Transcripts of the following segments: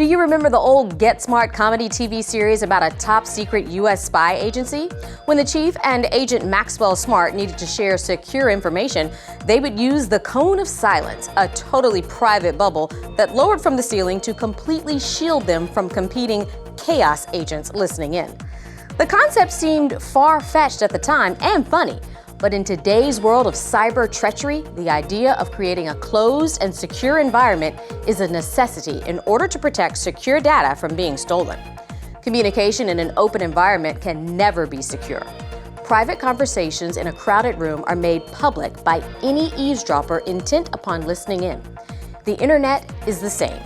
Do you remember the old Get Smart comedy TV series about a top-secret U.S. spy agency? When the chief and Agent Maxwell Smart needed to share secure information, they would use the cone of silence, a totally private bubble that lowered from the ceiling to completely shield them from competing chaos agents listening in. The concept seemed far-fetched at the time and funny. But in today's world of cyber treachery, the idea of creating a closed and secure environment is a necessity in order to protect secure data from being stolen. Communication in an open environment can never be secure. Private conversations in a crowded room are made public by any eavesdropper intent upon listening in. The internet is the same.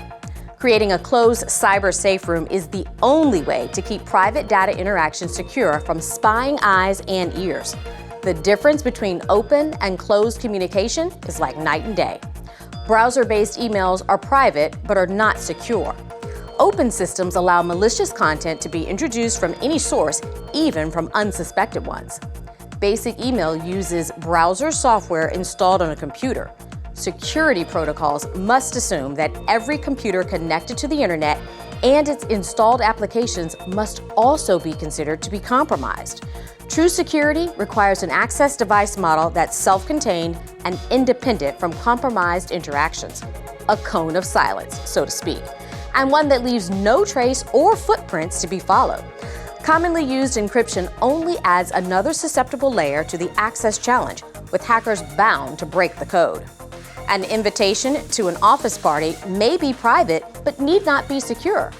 Creating a closed cyber safe room is the only way to keep private data interactions secure from spying eyes and ears. The difference between open and closed communication is like night and day. Browser-based emails are private but are not secure. Open systems allow malicious content to be introduced from any source, even from unsuspected ones. Basic email uses browser software installed on a computer. Security protocols must assume that every computer connected to the internet and its installed applications must also be considered to be compromised. True security requires an access device model that's self-contained and independent from compromised interactions, a cone of silence, so to speak, and one that leaves no trace or footprints to be followed. Commonly used encryption only adds another susceptible layer to the access challenge, with hackers bound to break the code. An invitation to an office party may be private but need not be secure.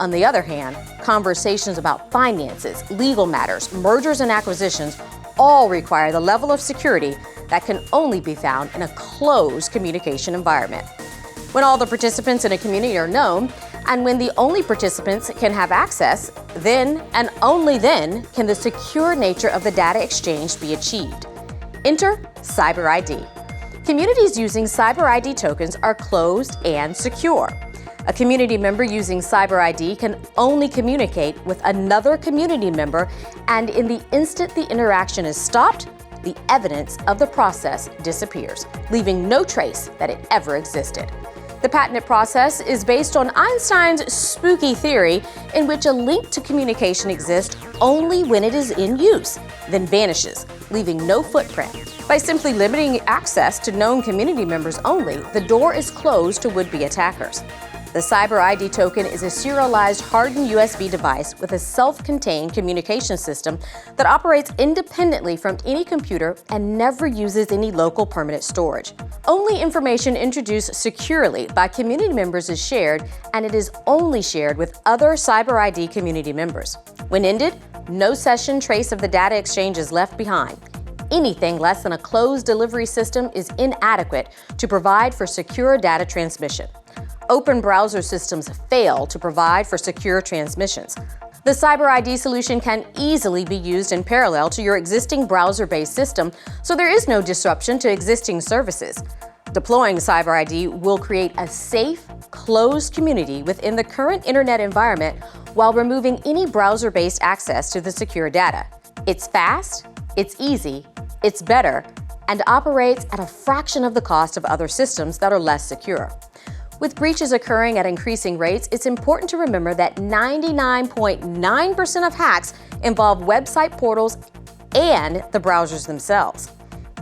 On the other hand, conversations about finances, legal matters, mergers and acquisitions all require the level of security that can only be found in a closed communication environment. When all the participants in a community are known, and when the only participants can have access, then and only then can the secure nature of the data exchange be achieved. Enter Cyber ID. Communities using Cyber ID tokens are closed and secure. A community member using Cyber ID can only communicate with another community member, and in the instant the interaction is stopped, the evidence of the process disappears, leaving no trace that it ever existed. The patented process is based on Einstein's spooky theory in which a link to communication exists only when it is in use, then vanishes, leaving no footprint. By simply limiting access to known community members only, the door is closed to would-be attackers. The Cyber ID token is a serialized hardened USB device with a self-contained communication system that operates independently from any computer and never uses any local permanent storage. Only information introduced securely by community members is shared, and it is only shared with other Cyber ID community members. When ended, no session trace of the data exchange is left behind. Anything less than a closed delivery system is inadequate to provide for secure data transmission. Open browser systems fail to provide for secure transmissions. The Cyber ID solution can easily be used in parallel to your existing browser-based system, so there is no disruption to existing services. Deploying Cyber ID will create a safe, closed community within the current internet environment while removing any browser-based access to the secure data. It's fast, it's easy, it's better, and operates at a fraction of the cost of other systems that are less secure. With breaches occurring at increasing rates, it's important to remember that 99.9% of hacks involve website portals and the browsers themselves.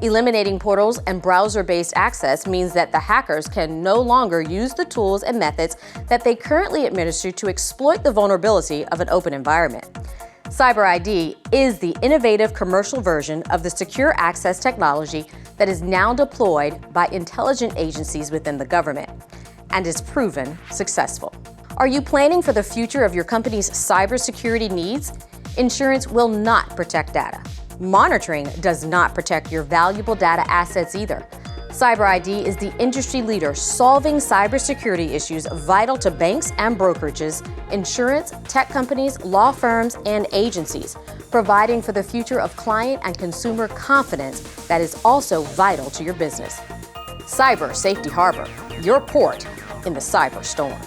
Eliminating portals and browser-based access means that the hackers can no longer use the tools and methods that they currently administer to exploit the vulnerability of an open environment. Cyber ID is the innovative commercial version of the secure access technology that is now deployed by intelligence agencies within the government and is proven successful. Are you planning for the future of your company's cybersecurity needs? Insurance will not protect data. Monitoring does not protect your valuable data assets either. Cyber ID is the industry leader solving cybersecurity issues vital to banks and brokerages, insurance, tech companies, law firms, and agencies, providing for the future of client and consumer confidence that is also vital to your business. Cyber Safety Harbor, your port in the cyber storm.